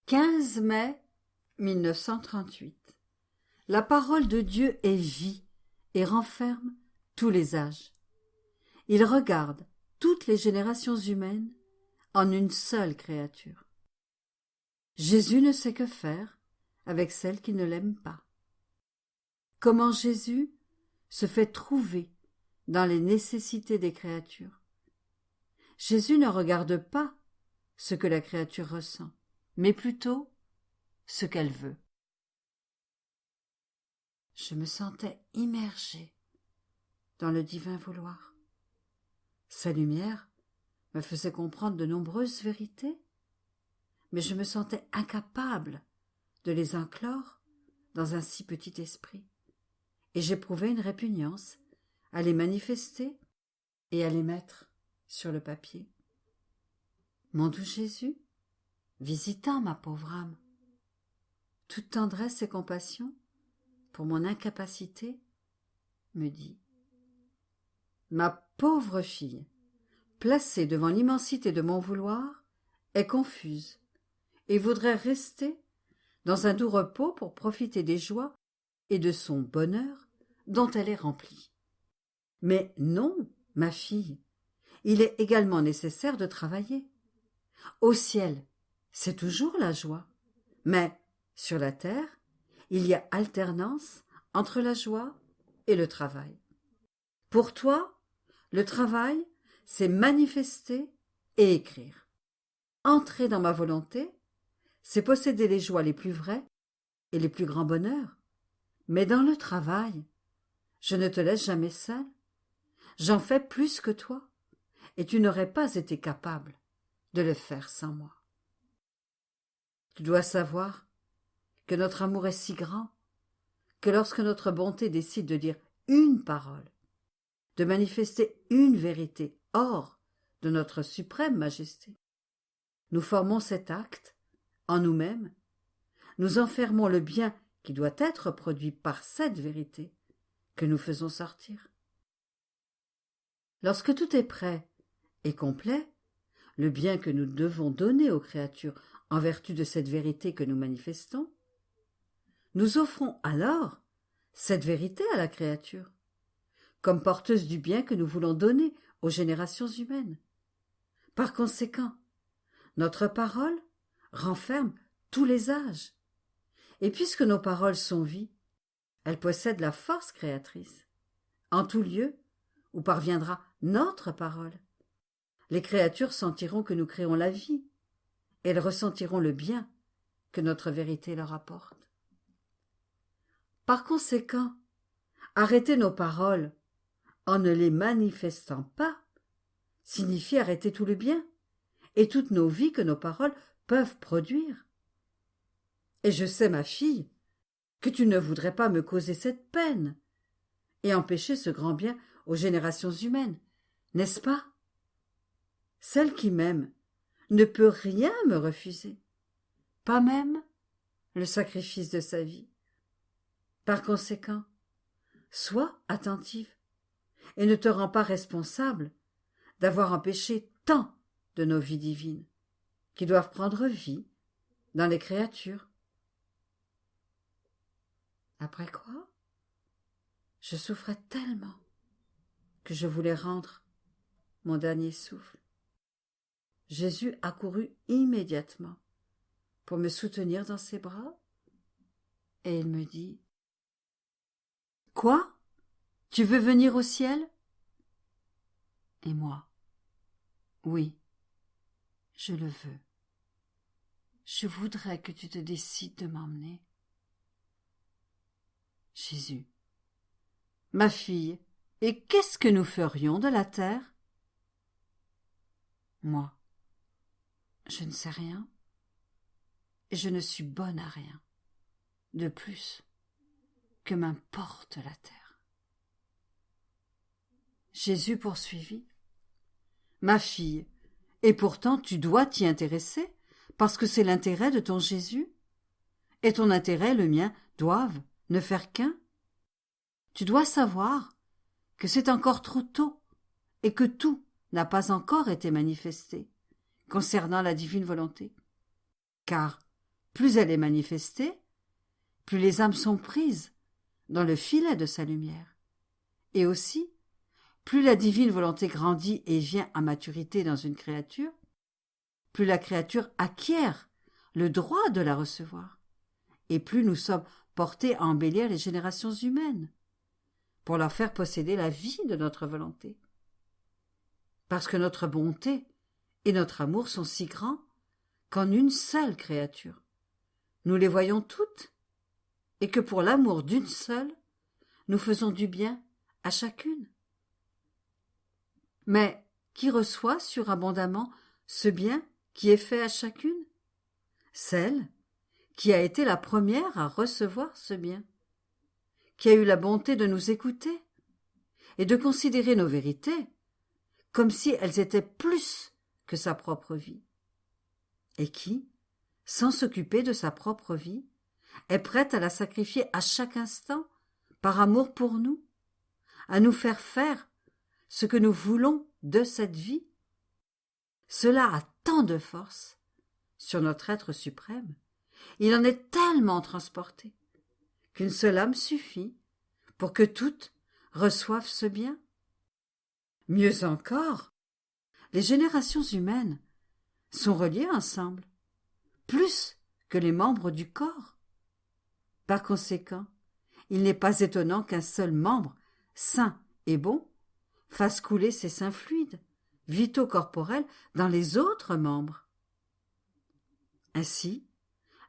15 mai 1938. La parole de Dieu est vie et renferme tous les âges. Il regarde toutes les générations humaines en une seule créature. Jésus ne sait que faire avec celles qui ne l'aiment pas. Comment Jésus se fait trouver dans les nécessités des créatures. Jésus ne regarde pas ce que la créature ressent, mais plutôt ce qu'elle veut. Je me sentais immergée dans le divin vouloir. Sa lumière me faisait comprendre de nombreuses vérités, mais je me sentais incapable de les inclore dans un si petit esprit, et j'éprouvais une répugnance à les manifester et à les mettre sur le papier. Mon doux Jésus, visitant ma pauvre âme, toute tendresse et compassion pour mon incapacité, me dit : ma pauvre fille, placée devant l'immensité de mon vouloir, est confuse et voudrait rester dans un doux repos pour profiter des joies et de son bonheur dont elle est remplie. Mais non, ma fille, il est également nécessaire de travailler. Au ciel, c'est toujours la joie, mais sur la terre, il y a alternance entre la joie et le travail. Pour toi, le travail, c'est manifester et écrire. Entrer dans ma volonté, c'est posséder les joies les plus vraies et les plus grands bonheurs. Mais dans le travail, je ne te laisse jamais seul. J'en fais plus que toi, et tu n'aurais pas été capable de le faire sans moi. Tu dois savoir que notre amour est si grand que lorsque notre bonté décide de dire une parole, de manifester une vérité hors de notre suprême majesté, nous formons cet acte en nous-mêmes, nous enfermons le bien qui doit être produit par cette vérité que nous faisons sortir. Lorsque tout est prêt et complet, le bien que nous devons donner aux créatures en vertu de cette vérité que nous manifestons, nous offrons alors cette vérité à la créature, comme porteuse du bien que nous voulons donner aux générations humaines. Par conséquent, notre parole renferme tous les âges. Et puisque nos paroles sont vie, elles possèdent la force créatrice. En tout lieu où parviendra notre parole, les créatures sentiront que nous créons la vie, et elles ressentiront le bien que notre vérité leur apporte. Par conséquent, arrêter nos paroles en ne les manifestant pas signifie arrêter tout le bien et toutes nos vies que nos paroles peuvent produire. Et je sais, ma fille, que tu ne voudrais pas me causer cette peine et empêcher ce grand bien aux générations humaines, n'est-ce pas? Celle qui m'aime ne peut rien me refuser, pas même le sacrifice de sa vie. Par conséquent, sois attentive et ne te rends pas responsable d'avoir empêché tant de nos vies divines qui doivent prendre vie dans les créatures. Après quoi, je souffrais tellement que je voulais rendre mon dernier souffle. Jésus accourut immédiatement pour me soutenir dans ses bras et il me dit : quoi ? Tu veux venir au ciel ? Et moi : oui, je le veux. Je voudrais que tu te décides de m'emmener. Jésus : ma fille, et qu'est-ce que nous ferions de la terre ? Moi : je ne sais rien, et je ne suis bonne à rien, de plus que m'importe la terre. Jésus poursuivit : ma fille, et pourtant tu dois t'y intéresser, parce que c'est l'intérêt de ton Jésus, et ton intérêt et le mien doivent ne faire qu'un. Tu dois savoir que c'est encore trop tôt, et que tout n'a pas encore été manifesté concernant la divine volonté, car plus elle est manifestée, plus les âmes sont prises dans le filet de sa lumière. Et aussi, plus la divine volonté grandit et vient à maturité dans une créature, plus la créature acquiert le droit de la recevoir, et plus nous sommes portés à embellir les générations humaines, pour leur faire posséder la vie de notre volonté. Parce que notre bonté et notre amour sont si grands qu'en une seule créature, nous les voyons toutes, et que pour l'amour d'une seule, nous faisons du bien à chacune. Mais qui reçoit surabondamment ce bien qui est fait à chacune? Celle qui a été la première à recevoir ce bien, qui a eu la bonté de nous écouter et de considérer nos vérités comme si elles étaient plus que sa propre vie, et qui, sans s'occuper de sa propre vie, est prête à la sacrifier à chaque instant par amour pour nous, à nous faire ce que nous voulons de cette vie. Cela a tant de force sur notre être suprême, il en est tellement transporté, qu'une seule âme suffit pour que toutes reçoivent ce bien. Mieux encore, les générations humaines sont reliées ensemble, plus que les membres du corps. Par conséquent, il n'est pas étonnant qu'un seul membre, sain et bon, fasse couler ses saints fluides, vitaux corporels, dans les autres membres. Ainsi,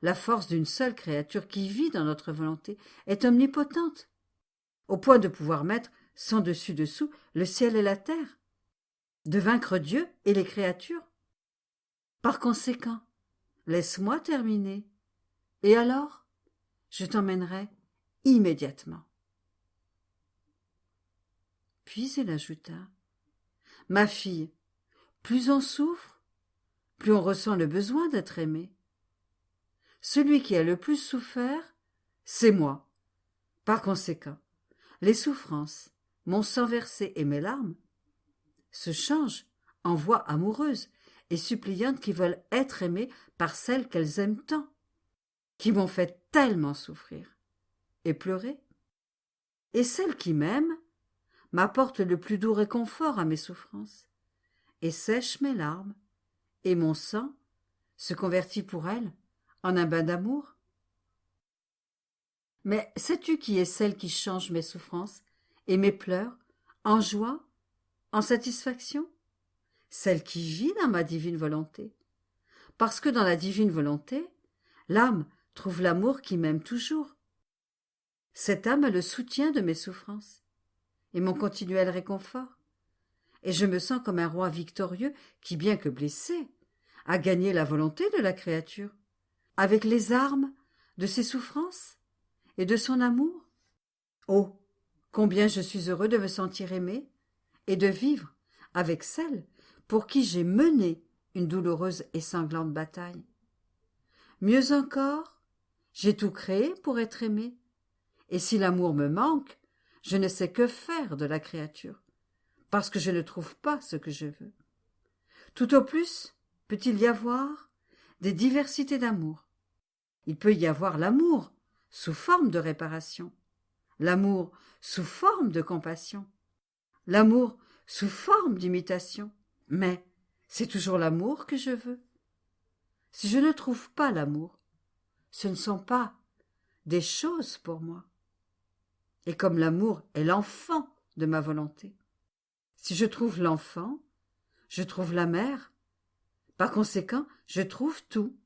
la force d'une seule créature qui vit dans notre volonté est omnipotente, au point de pouvoir mettre sans dessus-dessous le ciel et la terre, de vaincre Dieu et les créatures. Par conséquent, laisse-moi terminer, et alors je t'emmènerai immédiatement. Puis il ajouta, « Ma fille, plus on souffre, plus on ressent le besoin d'être aimé. Celui qui a le plus souffert, c'est moi. Par conséquent, les souffrances, mon sang versé et mes larmes se changent en voix amoureuses et suppliantes qui veulent être aimées par celles qu'elles aiment tant, qui m'ont fait tellement souffrir et pleurer. Et celles qui m'aiment m'apportent le plus doux réconfort à mes souffrances et sèchent mes larmes, et mon sang se convertit pour elles en un bain d'amour. Mais sais-tu qui est celle qui change mes souffrances et mes pleurs en joie, en satisfaction? Celle qui vit dans ma divine volonté. Parce que dans la divine volonté, l'âme trouve l'amour qui m'aime toujours. Cette âme est le soutien de mes souffrances et mon continuel réconfort. Et je me sens comme un roi victorieux qui, bien que blessé, a gagné la volonté de la créature, avec les armes de ses souffrances et de son amour. Oh, combien je suis heureux de me sentir aimé et de vivre avec celle pour qui j'ai mené une douloureuse et sanglante bataille. Mieux encore, j'ai tout créé pour être aimé, et si l'amour me manque, je ne sais que faire de la créature, parce que je ne trouve pas ce que je veux. Tout au plus peut-il y avoir des diversités d'amour. Il peut y avoir l'amour sous forme de réparation, l'amour sous forme de compassion, l'amour sous forme d'imitation, mais c'est toujours l'amour que je veux. Si je ne trouve pas l'amour, ce ne sont pas des choses pour moi. Et comme l'amour est l'enfant de ma volonté, si je trouve l'enfant, je trouve la mère. Par conséquent, je trouve tout,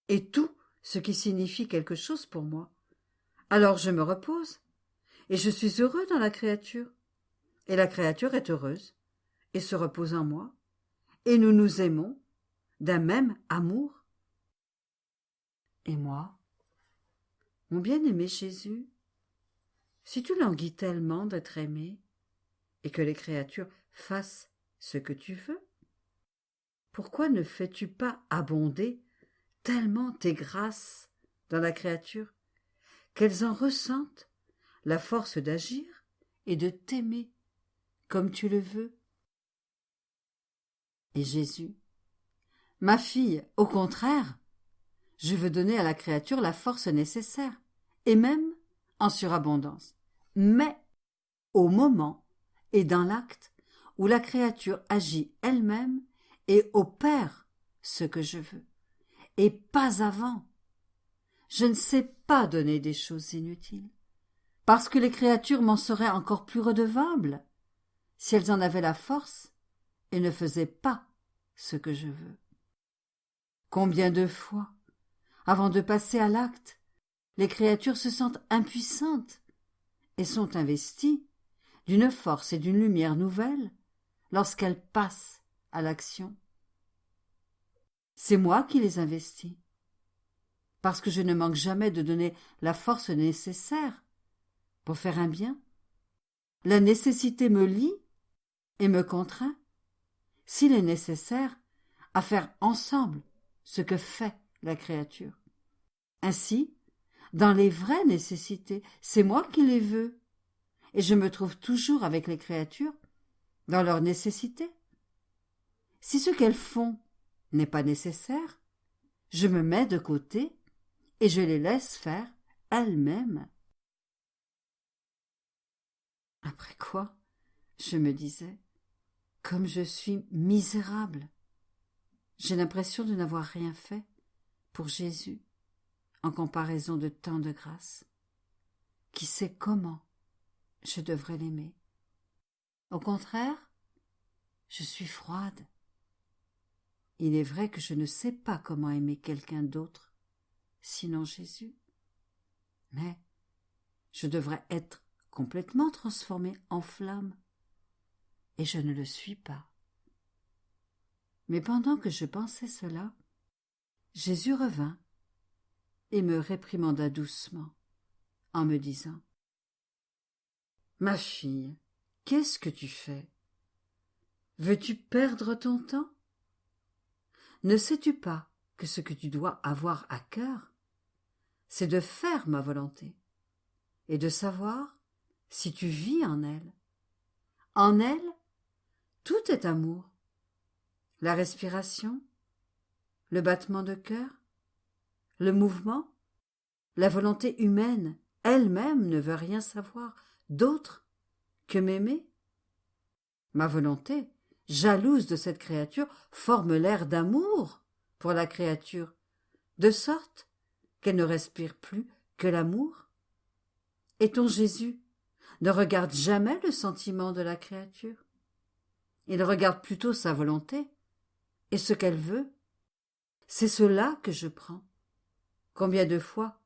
et tout ce qui signifie quelque chose pour moi. Alors je me repose, et je suis heureux dans la créature, et la créature est heureuse, et se repose en moi, et nous nous aimons d'un même amour. Et moi, mon bien-aimé Jésus, si tu languis tellement d'être aimé, et que les créatures fassent ce que tu veux, pourquoi ne fais-tu pas abonder tellement tes grâces dans la créature, qu'elles en ressentent la force d'agir et de t'aimer comme tu le veux? Et Jésus, ma fille, au contraire, je veux donner à la créature la force nécessaire, et même en surabondance. Mais au moment et dans l'acte où la créature agit elle-même et opère ce que je veux, et pas avant. Je ne sais pas donner des choses inutiles, parce que les créatures m'en seraient encore plus redevables si elles en avaient la force et ne faisaient pas ce que je veux. Combien de fois, avant de passer à l'acte, les créatures se sentent impuissantes et sont investies d'une force et d'une lumière nouvelles lorsqu'elles passent à l'action. C'est moi qui les investis, parce que je ne manque jamais de donner la force nécessaire pour faire un bien. La nécessité me lie et me contraint, s'il est nécessaire, à faire ensemble ce que fait la créature. Ainsi, dans les vraies nécessités, c'est moi qui les veux, et je me trouve toujours avec les créatures dans leurs nécessités. Si ce qu'elles font n'est pas nécessaire, je me mets de côté et je les laisse faire elles-mêmes. Après quoi, je me disais, comme je suis misérable. J'ai l'impression de n'avoir rien fait pour Jésus en comparaison de tant de grâce. Qui sait comment je devrais l'aimer? Au contraire, je suis froide. Il est vrai que je ne sais pas comment aimer quelqu'un d'autre, sinon Jésus. Mais je devrais être complètement transformée en flamme, et je ne le suis pas. Mais pendant que je pensais cela, Jésus revint et me réprimanda doucement, en me disant : « Ma fille, qu'est-ce que tu fais ? Veux-tu perdre ton temps ? Ne sais-tu pas que ce que tu dois avoir à cœur, c'est de faire ma volonté, et de savoir si tu vis en elle. En elle, tout est amour. La respiration, le battement de cœur, le mouvement, la volonté humaine elle-même ne veut rien savoir d'autre que m'aimer. Ma volonté, jalouse de cette créature, forme l'air d'amour pour la créature, de sorte qu'elle ne respire plus que l'amour. Et ton Jésus ne regarde jamais le sentiment de la créature. Il regarde plutôt sa volonté et ce qu'elle veut. C'est cela que je prends. Combien de fois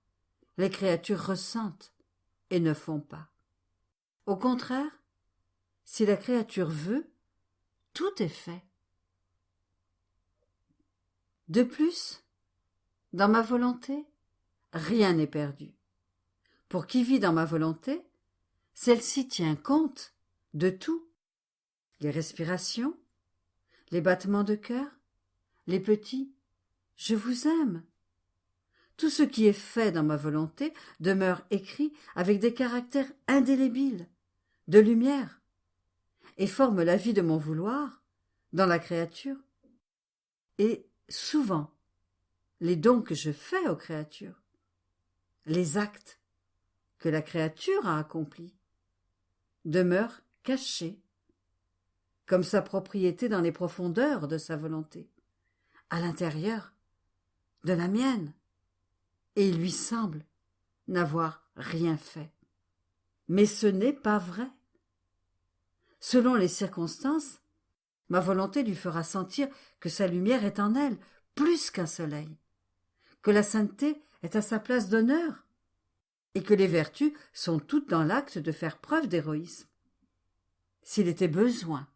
les créatures ressentent et ne font pas. Au contraire, si la créature veut, tout est fait. De plus, dans ma volonté, rien n'est perdu. Pour qui vit dans ma volonté, celle-ci tient compte de tout. Les respirations, les battements de cœur, les petits « je vous aime ». Tout ce qui est fait dans ma volonté demeure écrit avec des caractères indélébiles, de lumière, et forme la vie de mon vouloir dans la créature. Et souvent, les dons que je fais aux créatures, les actes que la créature a accomplis, demeurent cachés, comme sa propriété dans les profondeurs de sa volonté, à l'intérieur de la mienne, et il lui semble n'avoir rien fait. Mais ce n'est pas vrai. Selon les circonstances, ma volonté lui fera sentir que sa lumière est en elle plus qu'un soleil, que la sainteté est à sa place d'honneur, et que les vertus sont toutes dans l'acte de faire preuve d'héroïsme, s'il était besoin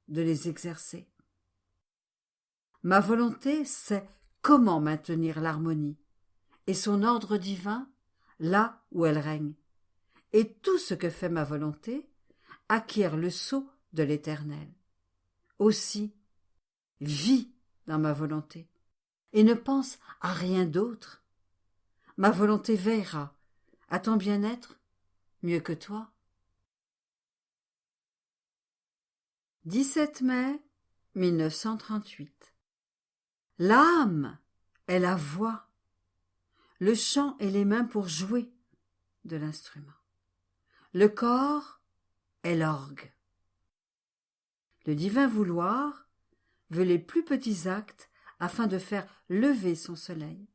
de les exercer. Ma volonté sait comment maintenir l'harmonie et son ordre divin là où elle règne, et tout ce que fait ma volonté acquiert le sceau de l'éternel. Aussi, vis dans ma volonté, et ne pense à rien d'autre. Ma volonté veillera à ton bien-être mieux que toi. 17 mai 1938. L'âme est la voix le chant et les mains pour jouer de l'instrument. Le corps est l'orgue. Le divin vouloir veut les plus petits actes afin de faire lever son soleil.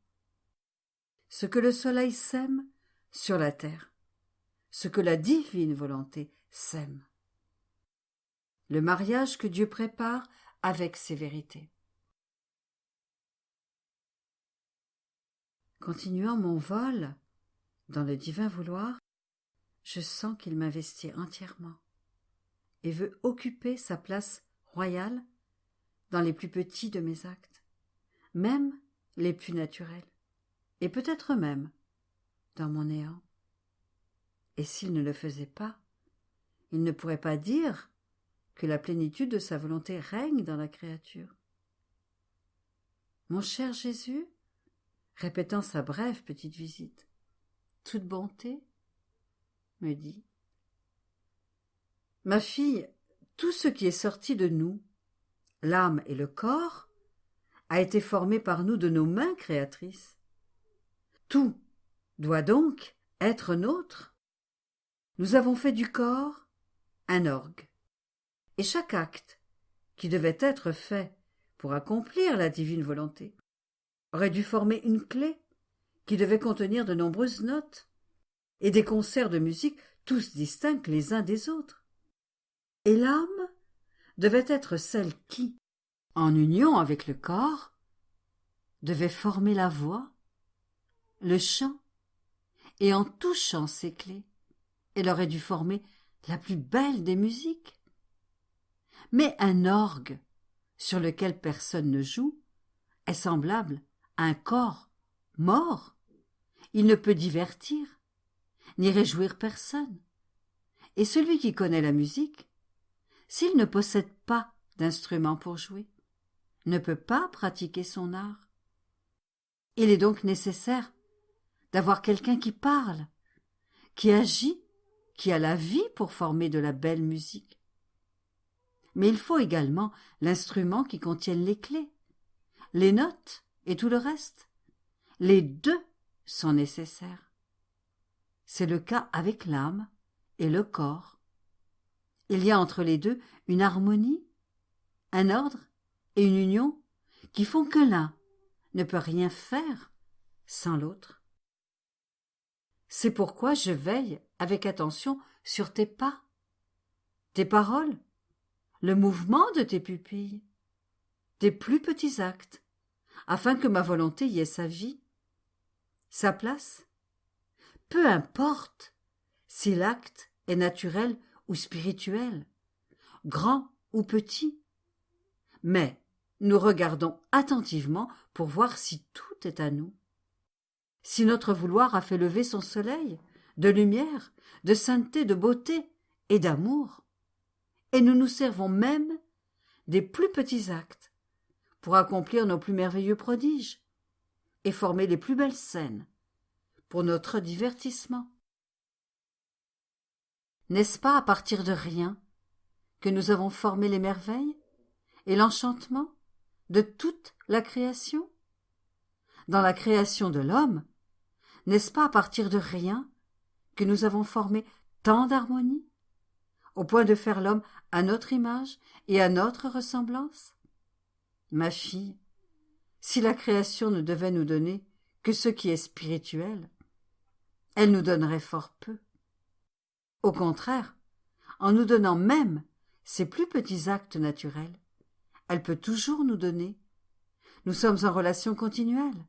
Ce que le soleil sème sur la terre, ce que la divine volonté sème. Le mariage que Dieu prépare avec ses vérités. Continuant mon vol dans le divin vouloir, je sens qu'il m'investit entièrement et veut occuper sa place royale dans les plus petits de mes actes, même les plus naturels, et peut-être même dans mon néant. Et s'il ne le faisait pas, il ne pourrait pas dire que la plénitude de sa volonté règne dans la créature. Mon cher Jésus, répétant sa brève petite visite, toute bonté, me dit: Ma fille, tout ce qui est sorti de nous, l'âme et le corps, a été formé par nous de nos mains créatrices. Tout doit donc être nôtre. Nous avons fait du corps un orgue, et chaque acte qui devait être fait pour accomplir la divine volonté aurait dû former une clé qui devait contenir de nombreuses notes et des concerts de musique tous distincts les uns des autres. Et l'âme devait être celle qui, en union avec le corps, devait former la voix, le chant, et en touchant ces clés, elle aurait dû former la plus belle des musiques. Mais un orgue sur lequel personne ne joue est semblable à un corps mort. Il ne peut divertir, ni réjouir personne. Et celui qui connaît la musique, s'il ne possède pas d'instrument pour jouer, ne peut pas pratiquer son art. Il est donc nécessaire d'avoir quelqu'un qui parle, qui agit, qui a la vie pour former de la belle musique. Mais il faut également l'instrument qui contienne les clés, les notes et tout le reste. Les deux sont nécessaires. C'est le cas avec l'âme et le corps. Il y a entre les deux une harmonie, un ordre et une union qui font que l'un ne peut rien faire sans l'autre. C'est pourquoi je veille avec attention sur tes pas, tes paroles, le mouvement de tes pupilles, tes plus petits actes, afin que ma volonté y ait sa vie, sa place. Peu importe si l'acte est naturel ou spirituel, grand ou petit, mais nous regardons attentivement pour voir si tout est à nous. Si notre vouloir a fait lever son soleil de lumière, de sainteté, de beauté et d'amour, et nous nous servons même des plus petits actes pour accomplir nos plus merveilleux prodiges et former les plus belles scènes pour notre divertissement. N'est-ce pas à partir de rien que nous avons formé les merveilles et l'enchantement de toute la création? Dans la création de l'homme, n'est-ce pas à partir de rien que nous avons formé tant d'harmonie, au point de faire l'homme à notre image et à notre ressemblance? Ma fille, si la création ne devait nous donner que ce qui est spirituel, elle nous donnerait fort peu. Au contraire, en nous donnant même ses plus petits actes naturels, elle peut toujours nous donner. Nous sommes en relation continuelle,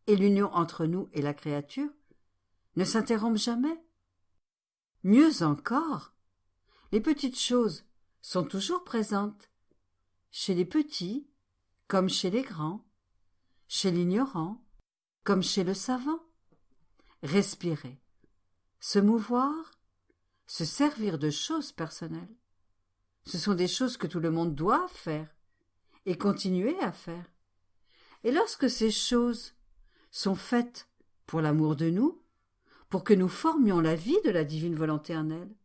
et l'union entre nous et la créature ne s'interrompt jamais. Mieux encore, les petites choses sont toujours présentes, chez les petits comme chez les grands, chez l'ignorant comme chez le savant. Respirer, se mouvoir, se servir de choses personnelles, ce sont des choses que tout le monde doit faire et continuer à faire. Et lorsque ces choses sont faites pour l'amour de nous, pour que nous formions la vie de la divine volonté en elle,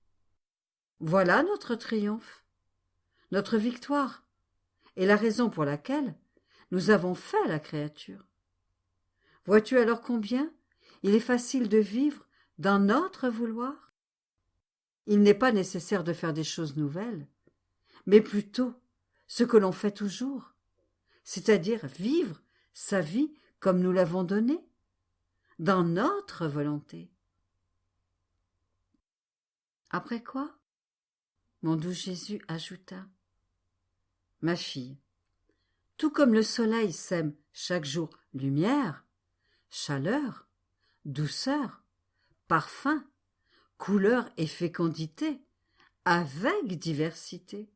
voilà notre triomphe, notre victoire, et la raison pour laquelle nous avons fait la créature. Vois-tu alors combien il est facile de vivre dans notre vouloir. Il n'est pas nécessaire de faire des choses nouvelles, mais plutôt ce que l'on fait toujours, c'est-à-dire vivre sa vie comme nous l'avons donnée, dans notre volonté. Après quoi, mon doux Jésus ajouta : Ma fille, tout comme le soleil sème chaque jour lumière, chaleur, douceur, parfum, couleur et fécondité, avec diversité,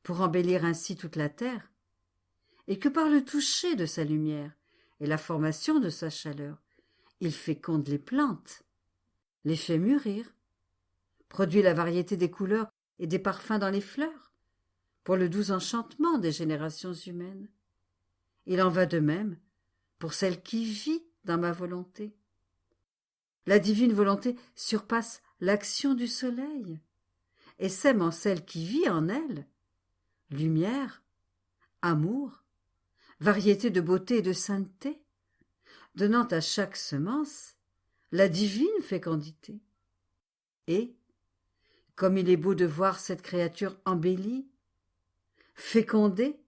pour embellir ainsi toute la terre, et que par le toucher de sa lumière et la formation de sa chaleur, il féconde les plantes, les fait mûrir, produit la variété des couleurs et des parfums dans les fleurs, pour le doux enchantement des générations humaines. Il en va de même pour celle qui vit dans ma volonté. La divine volonté surpasse l'action du soleil et sème en celle qui vit en elle lumière, amour, variété de beauté et de sainteté, donnant à chaque semence la divine fécondité. Et, comme il est beau de voir cette créature embellie, fécondée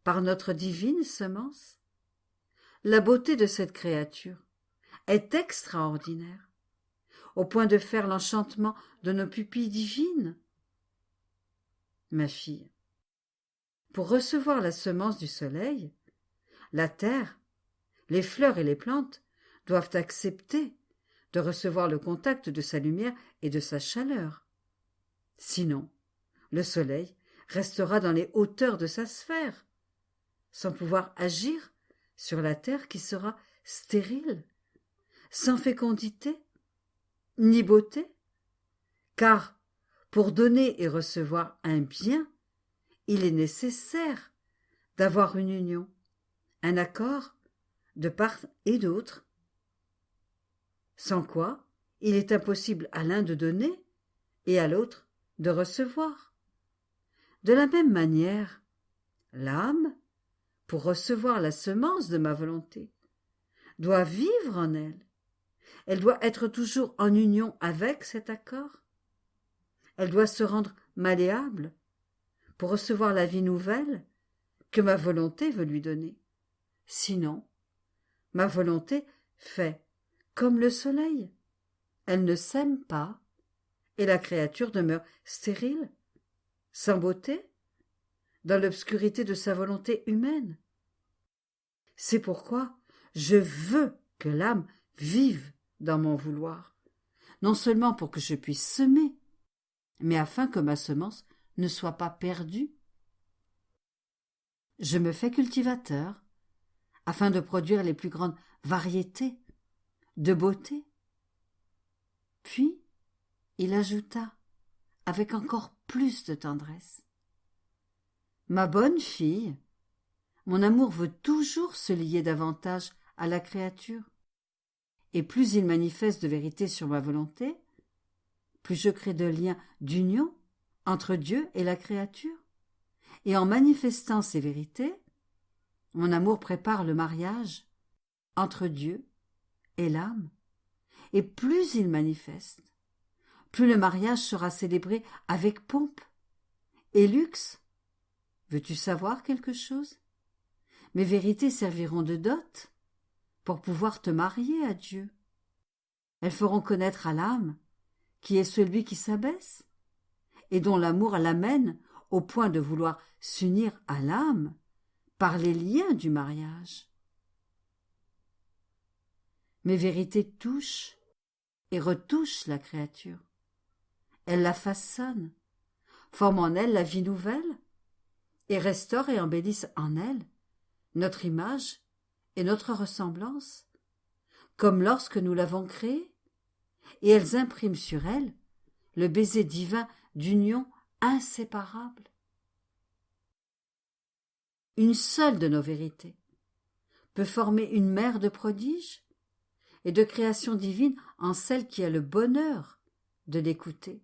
par notre divine semence, la beauté de cette créature est extraordinaire, au point de faire l'enchantement de nos pupilles divines. Ma fille, pour recevoir la semence du soleil, la terre, les fleurs et les plantes doivent accepter de recevoir le contact de sa lumière et de sa chaleur. Sinon, le soleil restera dans les hauteurs de sa sphère, sans pouvoir agir sur la terre qui sera stérile, sans fécondité, ni beauté, car pour donner et recevoir un bien, il est nécessaire d'avoir une union, un accord de part et d'autre, sans quoi il est impossible à l'un de donner et à l'autre de recevoir. De la même manière, l'âme, pour recevoir la semence de ma volonté, doit vivre en elle. Elle doit être toujours en union avec cet accord. Elle doit se rendre malléable pour recevoir la vie nouvelle que ma volonté veut lui donner. Sinon, ma volonté fait comme le soleil. Elle ne sème pas et la créature demeure stérile, sans beauté, dans l'obscurité de sa volonté humaine. C'est pourquoi je veux que l'âme vive dans mon vouloir, non seulement pour que je puisse semer, mais afin que ma semence ne soit pas perdue. Je me fais cultivateur, afin de produire les plus grandes variétés de beauté. Puis, il ajouta, avec encore plus de tendresse : Ma bonne fille, mon amour veut toujours se lier davantage à la créature, et plus il manifeste de vérité sur ma volonté, plus je crée de liens d'union entre Dieu et la créature, et en manifestant ces vérités, mon amour prépare le mariage entre Dieu et l'âme, et plus il manifeste, plus le mariage sera célébré avec pompe et luxe. Veux-tu savoir quelque chose ? Mes vérités serviront de dot pour pouvoir te marier à Dieu. Elles feront connaître à l'âme qui est celui qui s'abaisse et dont l'amour l'amène au point de vouloir s'unir à l'âme par les liens du mariage. Mes vérités touchent et retouchent la créature. Elles la façonnent, forment en elle la vie nouvelle et restaurent et embellissent en elle notre image et notre ressemblance, comme lorsque nous l'avons créée, et elles impriment sur elle le baiser divin d'union inséparable. Une seule de nos vérités peut former une mère de prodiges et de création divine en celle qui a le bonheur de l'écouter.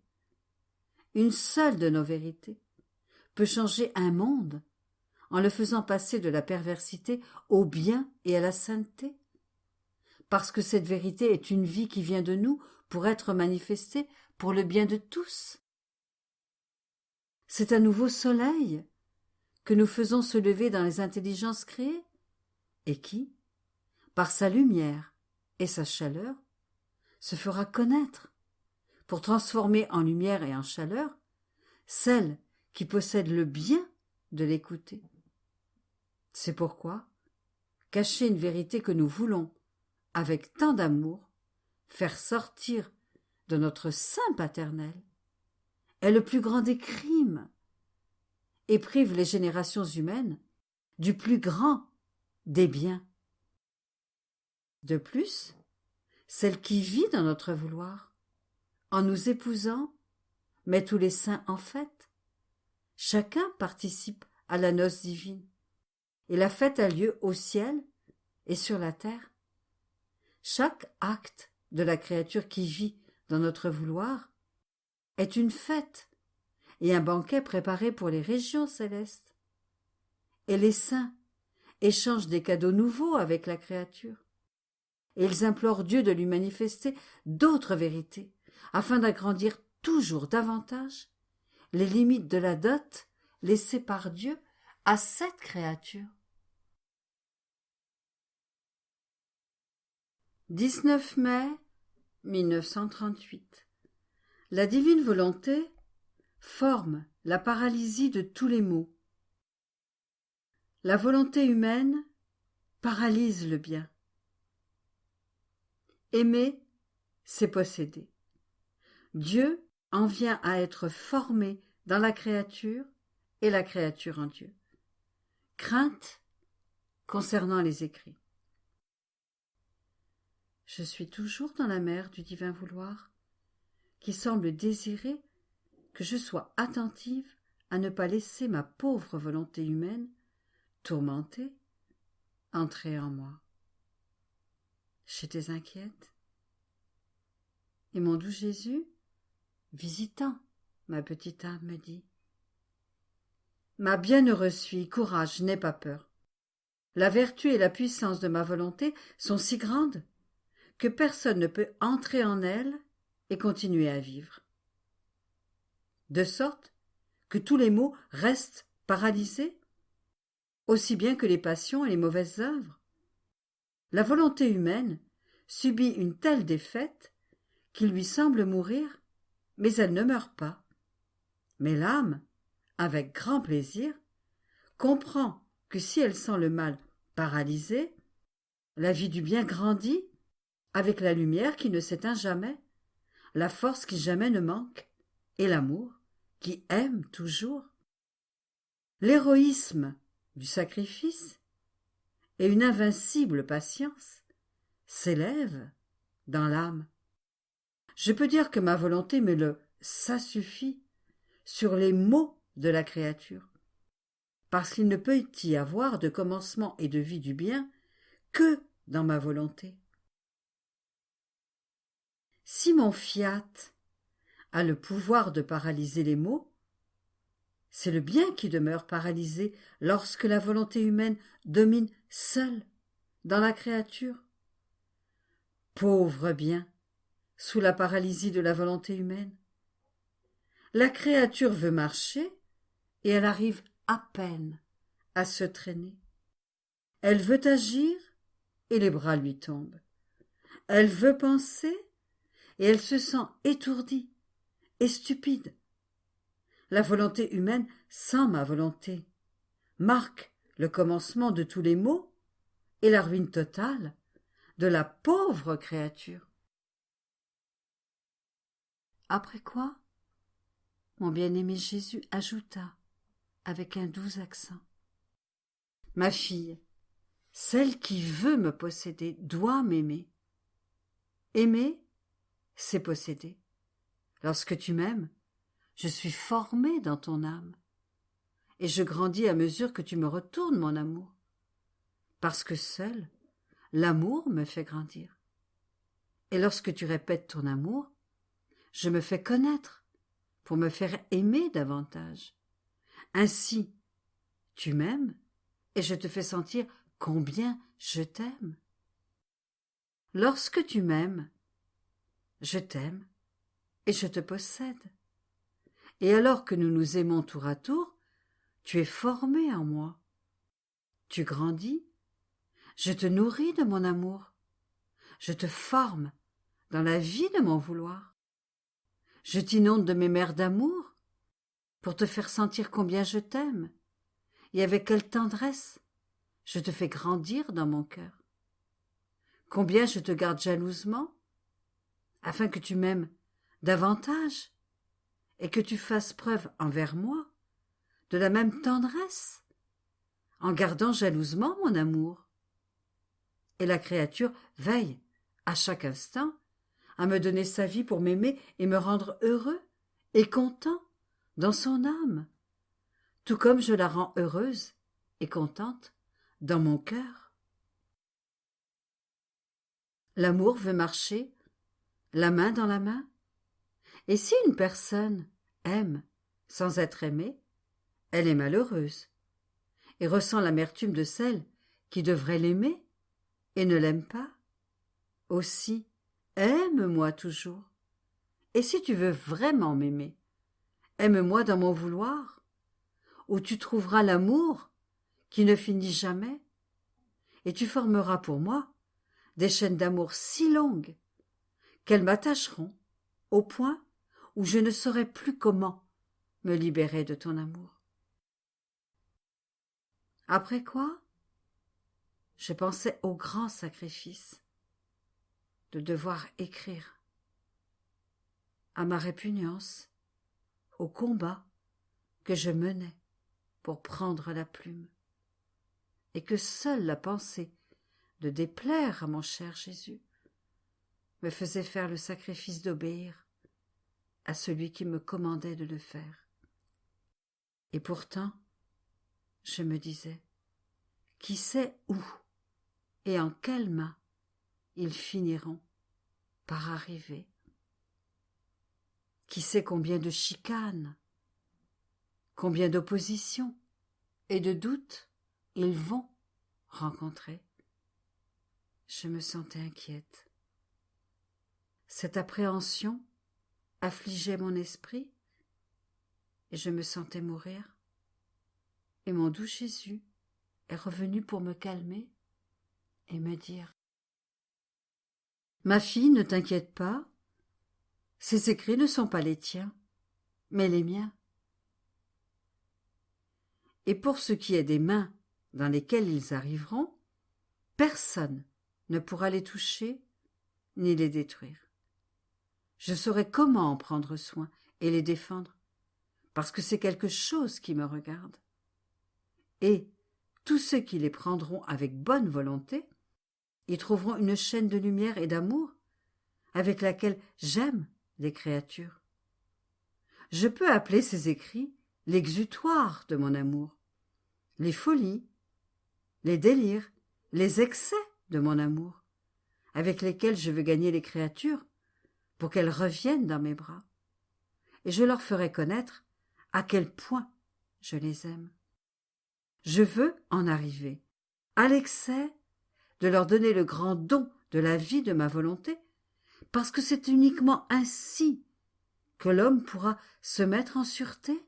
Une seule de nos vérités peut changer un monde en le faisant passer de la perversité au bien et à la sainteté, parce que cette vérité est une vie qui vient de nous pour être manifestée pour le bien de tous. C'est un nouveau soleil que nous faisons se lever dans les intelligences créées et qui, par sa lumière et sa chaleur, se fera connaître pour transformer en lumière et en chaleur celle qui possède le bien de l'écouter. C'est pourquoi cacher une vérité que nous voulons, avec tant d'amour, faire sortir de notre sein paternel, est le plus grand des crimes et prive les générations humaines du plus grand des biens. De plus, celle qui vit dans notre vouloir, en nous épousant, met tous les saints en fête. Chacun participe à la noce divine, et la fête a lieu au ciel et sur la terre. Chaque acte de la créature qui vit dans notre vouloir est une fête et un banquet préparé pour les régions célestes. Et les saints échangent des cadeaux nouveaux avec la créature. Et ils implorent Dieu de lui manifester d'autres vérités, afin d'agrandir toujours davantage les limites de la dot laissée par Dieu à cette créature. 19 mai 1938. La divine volonté forme la paralysie de tous les maux. La volonté humaine paralyse le bien. Aimer, c'est posséder. Dieu en vient à être formé dans la créature et la créature en Dieu. Crainte concernant les écrits. Je suis toujours dans la mer du divin vouloir, qui semble désirer que je sois attentive à ne pas laisser ma pauvre volonté humaine, tourmentée, entrer en moi. J'étais inquiète. Et mon doux Jésus, visitant ma petite âme, me dit: Ma bienheureuse fille, courage, n'aie pas peur. La vertu et la puissance de ma volonté sont si grandes que personne ne peut entrer en elle et continuer à vivre. De sorte que tous les maux restent paralysés, aussi bien que les passions et les mauvaises œuvres. La volonté humaine subit une telle défaite qu'il lui semble mourir, mais elle ne meurt pas. Mais l'âme, avec grand plaisir, comprend que si elle sent le mal paralysé, la vie du bien grandit avec la lumière qui ne s'éteint jamais, la force qui jamais ne manque, et l'amour qui aime toujours. L'héroïsme du sacrifice et une invincible patience s'élèvent dans l'âme. Je peux dire que ma volonté met le « ça suffit » sur les maux de la créature, parce qu'il ne peut y avoir de commencement et de vie du bien que dans ma volonté. Si mon fiat a le pouvoir de paralyser les maux, c'est le bien qui demeure paralysé lorsque la volonté humaine domine seule dans la créature. Pauvre bien, sous la paralysie de la volonté humaine. La créature veut marcher et elle arrive à peine à se traîner. Elle veut agir et les bras lui tombent. Elle veut penser et elle se sent étourdie et stupide. La volonté humaine, sans ma volonté, marque le commencement de tous les maux et la ruine totale de la pauvre créature. Après quoi, mon bien-aimé Jésus ajouta, avec un doux accent: Ma fille, celle qui veut me posséder doit m'aimer. Aimer, c'est posséder. Lorsque tu m'aimes, je suis formé dans ton âme, et je grandis à mesure que tu me retournes mon amour, parce que seul l'amour me fait grandir. Et lorsque tu répètes ton amour, je me fais connaître pour me faire aimer davantage. Ainsi, tu m'aimes et je te fais sentir combien je t'aime. Lorsque tu m'aimes, je t'aime et je te possède. Et alors que nous nous aimons tour à tour, tu es formé en moi. Tu grandis, je te nourris de mon amour, je te forme dans la vie de mon vouloir. Je t'inonde de mes mers d'amour pour te faire sentir combien je t'aime et avec quelle tendresse je te fais grandir dans mon cœur. Combien je te garde jalousement afin que tu m'aimes davantage et que tu fasses preuve envers moi de la même tendresse en gardant jalousement mon amour. Et la créature veille à chaque instant à me donner sa vie pour m'aimer et me rendre heureux et content dans son âme, tout comme je la rends heureuse et contente dans mon cœur. L'amour veut marcher la main dans la main, et si une personne aime sans être aimée, elle est malheureuse et ressent l'amertume de celle qui devrait l'aimer et ne l'aime pas. Aussi, aime-moi toujours. Et si tu veux vraiment m'aimer, aime-moi dans mon vouloir, où tu trouveras l'amour qui ne finit jamais, et tu formeras pour moi des chaînes d'amour si longues qu'elles m'attacheront au point où je ne saurais plus comment me libérer de ton amour. Après quoi, je pensais au grand sacrifice de devoir écrire, à ma répugnance, au combat que je menais pour prendre la plume, et que seule la pensée de déplaire à mon cher Jésus me faisait faire le sacrifice d'obéir à celui qui me commandait de le faire. Et pourtant, je me disais, qui sait où et en quelles mains ils finiront par arriver? Qui sait combien de chicanes, combien d'oppositions et de doutes ils vont rencontrer? Je me sentais inquiète. Cette appréhension affligeait mon esprit et je me sentais mourir. Et mon doux Jésus est revenu pour me calmer et me dire: Ma fille, ne t'inquiète pas, ces écrits ne sont pas les tiens, mais les miens. Et pour ce qui est des mains dans lesquelles ils arriveront, personne ne pourra les toucher ni les détruire. Je saurai comment en prendre soin et les défendre, parce que c'est quelque chose qui me regarde. Et tous ceux qui les prendront avec bonne volonté y trouveront une chaîne de lumière et d'amour avec laquelle j'aime les créatures. Je peux appeler ces écrits l'exutoire de mon amour, les folies, les délires, les excès de mon amour, avec lesquels je veux gagner les créatures pour qu'elles reviennent dans mes bras, et je leur ferai connaître à quel point je les aime. Je veux en arriver à l'excès de leur donner le grand don de la vie de ma volonté, parce que c'est uniquement ainsi que l'homme pourra se mettre en sûreté,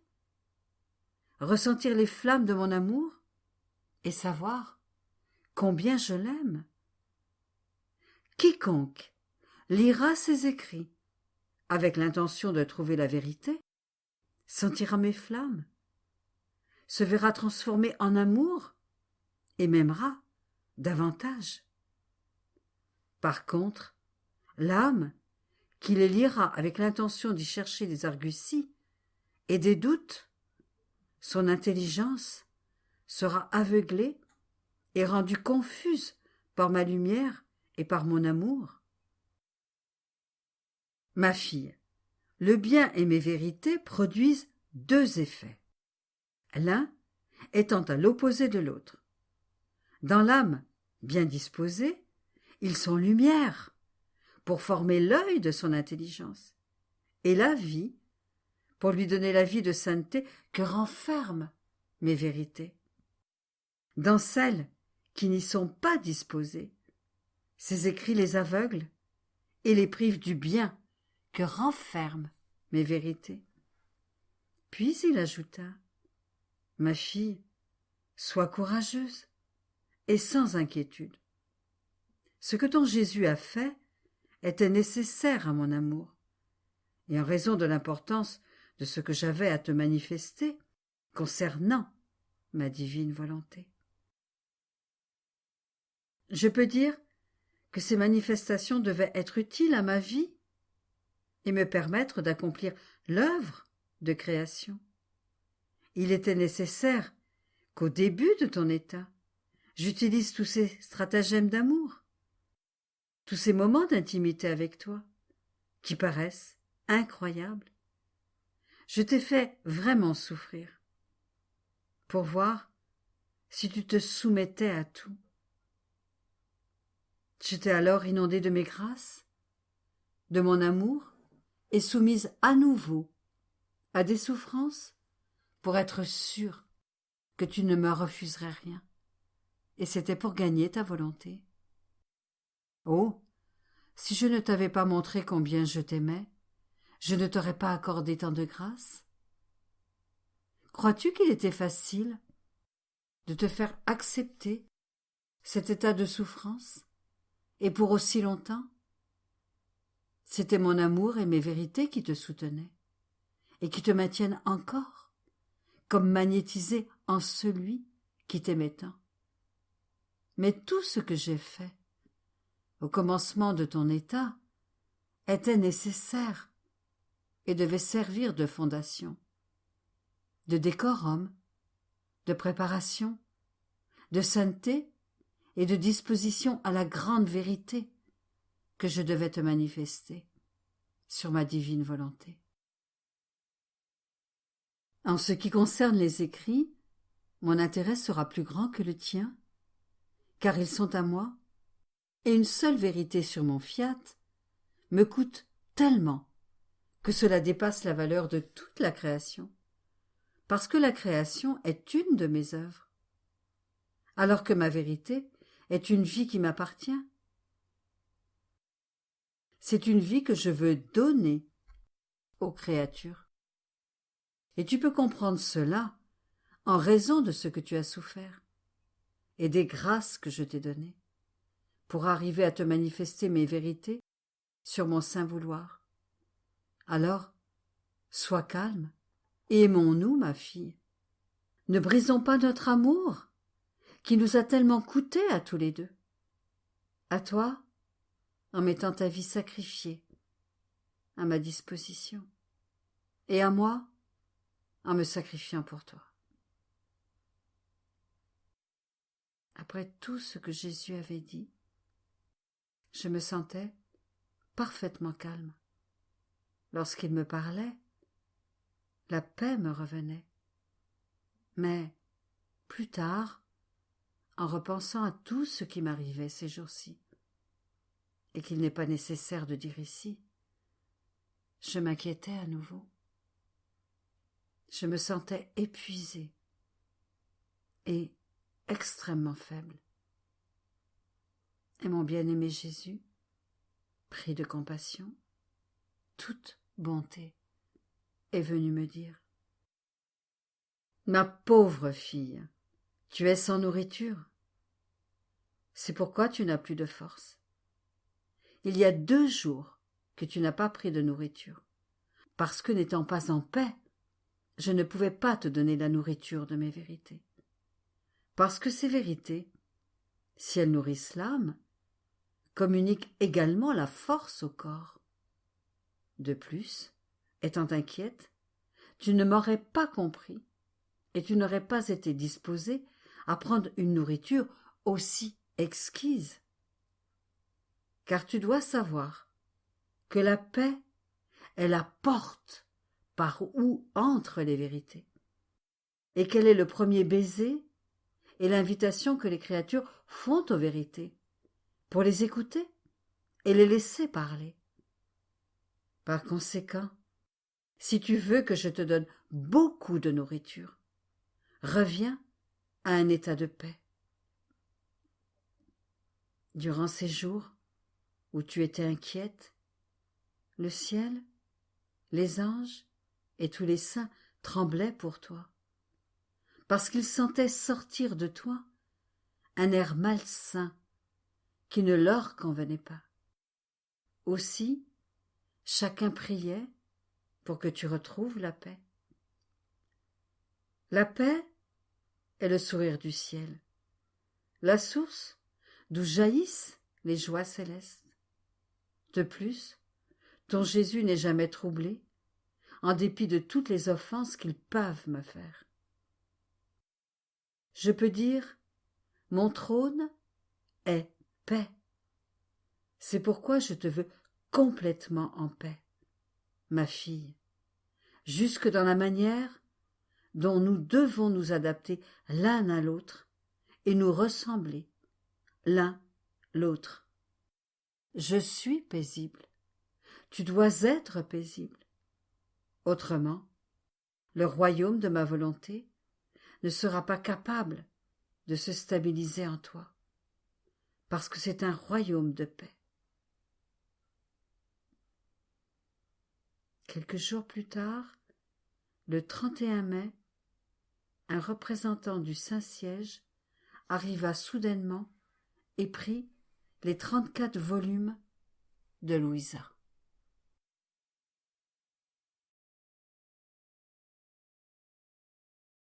ressentir les flammes de mon amour et savoir combien je l'aime. Quiconque lira ces écrits avec l'intention de trouver la vérité sentira mes flammes, se verra transformé en amour et m'aimera davantage. Par contre, l'âme qui les lira avec l'intention d'y chercher des arguties et des doutes, son intelligence sera aveuglée et rendue confuse par ma lumière et par mon amour. Ma fille, le bien et mes vérités produisent deux effets, l'un étant à l'opposé de l'autre. Dans l'âme bien disposée, ils sont lumière pour former l'œil de son intelligence, et la vie pour lui donner la vie de sainteté que renferment mes vérités. Dans celles qui n'y sont pas disposées, Ces écrits les aveuglent et les privent du bien que renferment mes vérités. Puis il ajouta : Ma fille, sois courageuse et sans inquiétude. Ce que ton Jésus a fait était nécessaire à mon amour, et en raison de l'importance de ce que j'avais à te manifester concernant ma divine volonté. Je peux dire que ces manifestations devaient être utiles à ma vie et me permettre d'accomplir l'œuvre de création. Il était nécessaire qu'au début de ton état, j'utilise tous ces stratagèmes d'amour, tous ces moments d'intimité avec toi, qui paraissent incroyables. Je t'ai fait vraiment souffrir, pour voir si tu te soumettais à tout. J'étais alors inondée de mes grâces, de mon amour, et soumise à nouveau à des souffrances pour être sûre que tu ne me refuserais rien. Et c'était pour gagner ta volonté. Oh, si je ne t'avais pas montré combien je t'aimais, je ne t'aurais pas accordé tant de grâce. Crois-tu qu'il était facile de te faire accepter cet état de souffrance, et pour aussi longtemps? C'était mon amour et mes vérités qui te soutenaient, et qui te maintiennent encore, comme magnétisé en celui qui t'aimait tant. Mais tout ce que j'ai fait, au commencement de ton état, était nécessaire et devait servir de fondation, de décorum, de préparation, de sainteté et de disposition à la grande vérité que je devais te manifester sur ma divine volonté. En ce qui concerne les écrits, mon intérêt sera plus grand que le tien, car ils sont à moi, et une seule vérité sur mon fiat me coûte tellement que cela dépasse la valeur de toute la création, parce que la création est une de mes œuvres, alors que ma vérité est une vie qui m'appartient. C'est une vie que je veux donner aux créatures. Et tu peux comprendre cela en raison de ce que tu as souffert et des grâces que je t'ai données pour arriver à te manifester mes vérités sur mon saint vouloir. Alors, sois calme et aimons-nous, ma fille. Ne brisons pas notre amour qui nous a tellement coûté à tous les deux. À toi, en mettant ta vie sacrifiée à ma disposition, et à moi, en me sacrifiant pour toi. Après tout ce que Jésus avait dit, je me sentais parfaitement calme. Lorsqu'il me parlait, la paix me revenait. Mais, plus tard, en repensant à tout ce qui m'arrivait ces jours-ci, et qu'il n'est pas nécessaire de dire ici, je m'inquiétais à nouveau. Je me sentais épuisée et extrêmement faible. Et mon bien-aimé Jésus, pris de compassion, toute bonté, est venu me dire : Ma pauvre fille, tu es sans nourriture. C'est pourquoi tu n'as plus de force. Il y a 2 jours que tu n'as pas pris de nourriture, parce que n'étant pas en paix, je ne pouvais pas te donner la nourriture de mes vérités. Parce que ces vérités, si elles nourrissent l'âme, communiquent également la force au corps. De plus, étant inquiète, tu ne m'aurais pas compris et tu n'aurais pas été disposée à prendre une nourriture aussi exquise. Car tu dois savoir que la paix est la porte par où entrent les vérités, et qu'elle est le premier baiser et l'invitation que les créatures font aux vérités, pour les écouter et les laisser parler. Par conséquent, si tu veux que je te donne beaucoup de nourriture, reviens à un état de paix. Durant ces jours, où tu étais inquiète, le ciel, les anges et tous les saints tremblaient pour toi, parce qu'ils sentaient sortir de toi un air malsain qui ne leur convenait pas. Aussi, chacun priait pour que tu retrouves la paix. La paix est le sourire du ciel, la source d'où jaillissent les joies célestes. De plus, ton Jésus n'est jamais troublé, en dépit de toutes les offenses qu'ils peuvent me faire. Je peux dire, mon trône est paix. C'est pourquoi je te veux complètement en paix, ma fille, jusque dans la manière dont nous devons nous adapter l'un à l'autre et nous ressembler l'un l'autre. Je suis paisible. Tu dois être paisible. Autrement, le royaume de ma volonté ne sera pas capable de se stabiliser en toi, parce que c'est un royaume de paix. Quelques jours plus tard, le 31 mai, un représentant du Saint-Siège arriva soudainement et prit les 34 volumes de Louisa.